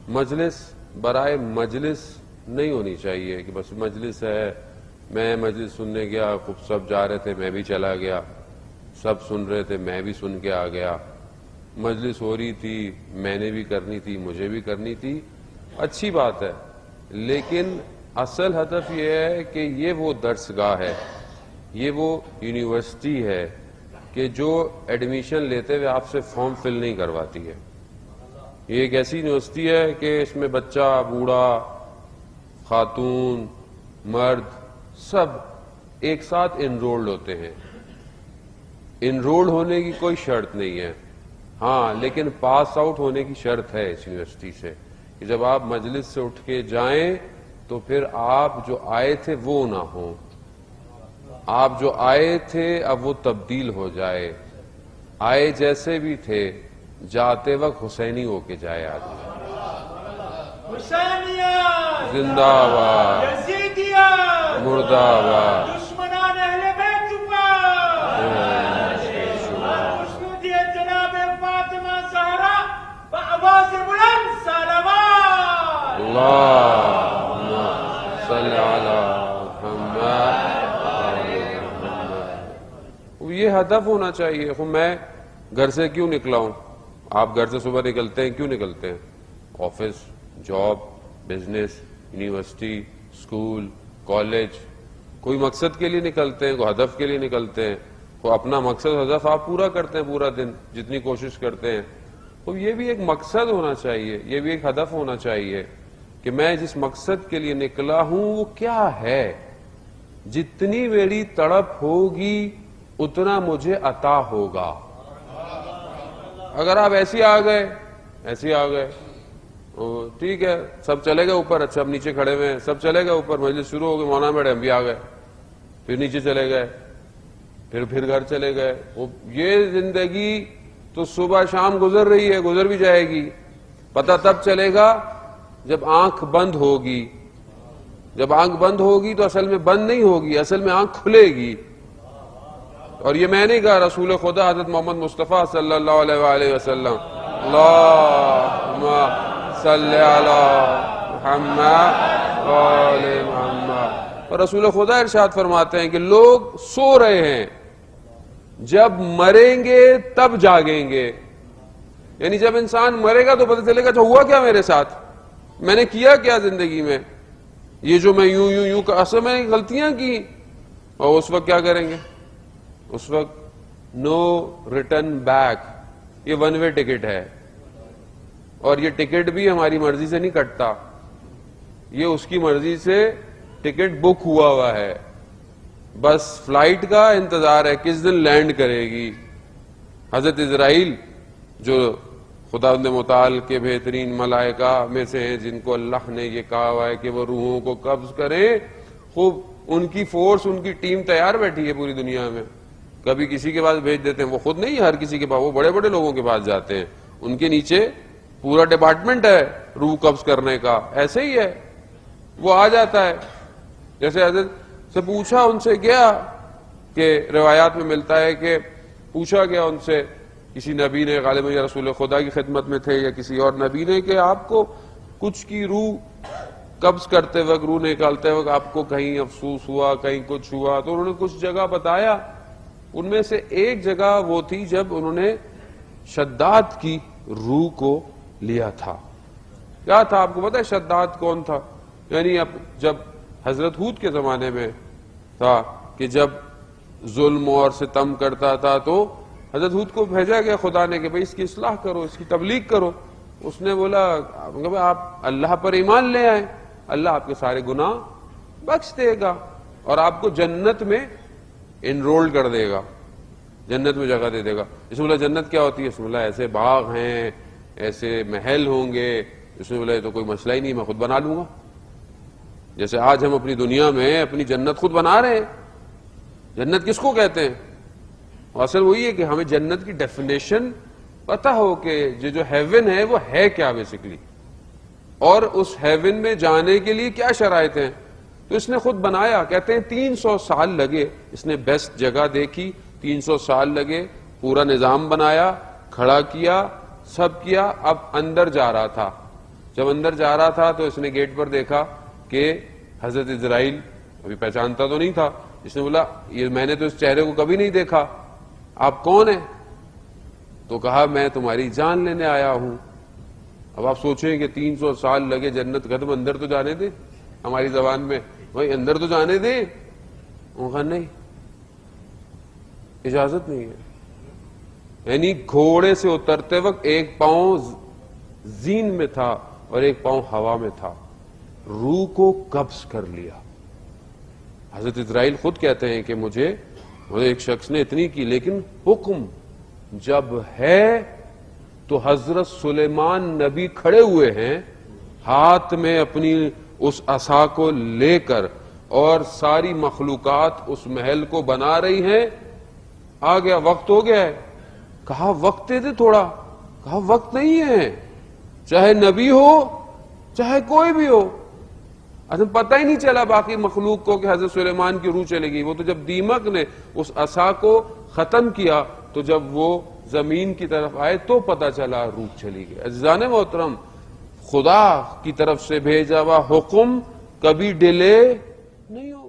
مجلس برائے مجلس نہیں ہونی چاہیے کہ بس مجلس ہے، میں مجلس سننے گیا، خوب سب جا رہے تھے میں بھی چلا گیا، سب سن رہے تھے میں بھی سن کے آ گیا، مجلس ہو رہی تھی میں نے بھی کرنی تھی، مجھے بھی کرنی تھی، اچھی بات ہے، لیکن اصل ہدف یہ ہے کہ یہ وہ درس گاہ ہے، یہ وہ یونیورسٹی ہے کہ جو ایڈمیشن لیتے ہوئے آپ سے فارم فل نہیں کرواتی ہے۔ یہ ایک ایسی یونیورسٹی ہے کہ اس میں بچہ، بوڑھا، خاتون، مرد سب ایک ساتھ انرولڈ ہوتے ہیں۔ انرولڈ ہونے کی کوئی شرط نہیں ہے، ہاں لیکن پاس آؤٹ ہونے کی شرط ہے اس یونیورسٹی سے کہ جب آپ مجلس سے اٹھ کے جائیں تو پھر آپ جو آئے تھے وہ نہ ہوں، آپ جو آئے تھے اب وہ تبدیل ہو جائے، آئے جیسے بھی تھے جاتے وقت حسینی ہو کے جائے آدمی۔ زندہ آباد، مردہ آباد، دشمنان اہل بیت خصوصیت جناب فاطمہ زہرا بآواز بلند صلوات۔ اللہم صلی علی محمد۔ یہ ہدف ہونا چاہیے۔ میں گھر سے کیوں نکلا ہوں؟ آپ گھر سے صبح نکلتے ہیں، کیوں نکلتے ہیں؟ Office, job, business, university, school, college, کوئی مقصد کے لیے نکلتے ہیں، کوئی ہدف کے لیے نکلتے ہیں، کوئی اپنا مقصد ہدف آپ پورا کرتے ہیں پورا دن جتنی کوشش کرتے ہیں، تو یہ بھی ایک مقصد ہونا چاہیے، یہ بھی ایک ہدف ہونا چاہیے کہ میں جس مقصد کے لیے نکلا ہوں وہ کیا ہے، جتنی میری تڑپ ہوگی اتنا مجھے عطا ہوگا۔ اگر آپ ایسے آ گئے ٹھیک ہے، سب چلے گئے اوپر، اچھا اب نیچے کھڑے ہوئے ہیں، سب چلے گئے اوپر، مجلس شروع ہو گئی، مولانا بیٹھے، ہم بھی آ گئے، پھر نیچے چلے گئے، پھر گھر چلے گئے۔ یہ زندگی تو صبح شام گزر رہی ہے، گزر بھی جائے گی، پتہ تب چلے گا جب آنکھ بند ہوگی۔ جب آنکھ بند ہوگی تو اصل میں بند نہیں ہوگی، اصل میں آنکھ کھلے گی۔ اور یہ میں نہیں کہا، رسول خدا حضرت محمد مصطفیٰ صلی اللہ علیہ وآلہ وسلم، اللہم صلی علی محمد وآل محمد۔ اور رسول خدا ارشاد فرماتے ہیں کہ لوگ سو رہے ہیں، جب مریں گے تب جاگیں گے، یعنی جب انسان مرے گا تو پتہ چلے گا ہوا کیا میرے ساتھ، میں نے کیا کیا زندگی میں، یہ جو میں یوں اصل میں غلطیاں کی، اور اس وقت کیا کریں گے؟ اس وقت نو ریٹرن بیک، یہ ون وے ٹکٹ ہے، اور یہ ٹکٹ بھی ہماری مرضی سے نہیں کٹتا، یہ اس کی مرضی سے ٹکٹ بک ہوا ہے، بس فلائٹ کا انتظار ہے کس دن لینڈ کرے گی۔ حضرت اسرائیل جو خداوند متعال کے بہترین ملائکہ میں سے ہیں، جن کو اللہ نے یہ کہا ہوا ہے کہ وہ روحوں کو قبض کریں، خوب ان کی فورس، ان کی ٹیم تیار بیٹھی ہے پوری دنیا میں، کبھی کسی کے پاس بھیج دیتے ہیں، وہ خود نہیں ہر کسی کے پاس، وہ بڑے بڑے لوگوں کے پاس جاتے ہیں، ان کے نیچے پورا ڈپارٹمنٹ ہے روح قبض کرنے کا، ایسے ہی ہے، وہ آ جاتا ہے۔ جیسے حضرت سے پوچھا ان سے گیا کہ روایات میں ملتا ہے کہ پوچھا گیا ان سے کسی نبی نے، غالباً یا رسول خدا کی خدمت میں تھے یا کسی اور نبی نے، کہ آپ کو کچھ کی روح قبض کرتے وقت، روح نکالتے وقت آپ کو کہیں افسوس ہوا، کہیں کچھ ہوا، تو انہوں نے کچھ جگہ بتایا، ان میں سے ایک جگہ وہ تھی جب انہوں نے شداد کی روح کو لیا تھا۔ کیا تھا آپ کو پتا ہے شداد کون تھا؟ یعنی اب جب حضرت ہود کے زمانے میں تھا کہ جب ظلم اور ستم کرتا تھا تو حضرت ہود کو بھیجا گیا خدا نے کہ بھئی اس کی اصلاح کرو، اس کی تبلیغ کرو۔ اس نے بولا آپ اللہ پر ایمان لے آئیں، اللہ آپ کے سارے گناہ بخش دے گا اور آپ کو جنت میں انرول کر دے گا، جنت میں جگہ دے دے گا۔ اس میں بولا جنت کیا ہوتی ہے؟ اس میں بولا ایسے باغ ہیں، ایسے محل ہوں گے۔ اس میں بولا یہ تو کوئی مسئلہ ہی نہیں، میں خود بنا لوں گا، جیسے آج ہم اپنی دنیا میں اپنی جنت خود بنا رہے ہیں۔ جنت کس کو کہتے ہیں؟ اصل وہی ہے کہ ہمیں جنت کی ڈیفینیشن پتہ ہو کہ یہ جو ہیون ہے وہ ہے کیا بیسیکلی، اور اس ہیون میں جانے کے لیے کیا شرائط ہیں۔ تو اس نے خود بنایا، کہتے ہیں 300 سال لگے، اس نے بیسٹ جگہ دیکھی، 300 سال لگے، پورا نظام بنایا، کھڑا کیا، سب کیا، اب اندر جا رہا تھا۔ جب اندر جا رہا تھا تو اس نے گیٹ پر دیکھا کہ حضرت اسرائیل، ابھی پہچانتا تو نہیں تھا، اس نے بولا یہ میں نے تو اس چہرے کو کبھی نہیں دیکھا، آپ کون ہیں؟ تو کہا میں تمہاری جان لینے آیا ہوں۔ اب آپ سوچیں کہ 300 سال لگے جنت ختم، اندر تو جانے دے، ہماری زبان میں بھائی اندر تو جانے دے، وہ کہا نہیں، اجازت نہیں ہے۔ یعنی گھوڑے سے اترتے وقت ایک پاؤں زین میں تھا اور ایک پاؤں ہوا میں تھا، روح کو قبض کر لیا۔ حضرت اسرائیل خود کہتے ہیں کہ مجھے ایک شخص نے اتنی کی، لیکن حکم جب ہے تو حضرت سلیمان نبی کھڑے ہوئے ہیں ہاتھ میں اپنی اس عصا کو لے کر، اور ساری مخلوقات اس محل کو بنا رہی ہیں۔ آ گیا، وقت ہو گیا ہے۔ کہا وقت دے تھوڑا، کہا وقت نہیں ہے، چاہے نبی ہو چاہے کوئی بھی ہو۔ اصل پتہ ہی نہیں چلا باقی مخلوق کو کہ حضرت سلیمان کی روح چلے گی۔ وہ تو جب دیمک نے اس عصا کو ختم کیا تو جب وہ زمین کی طرف آئے تو پتہ چلا روح چلی گئی۔ عزیزان محترم، خدا کی طرف سے بھیجا ہوا حکم کبھی ڈیلے نہیں ہو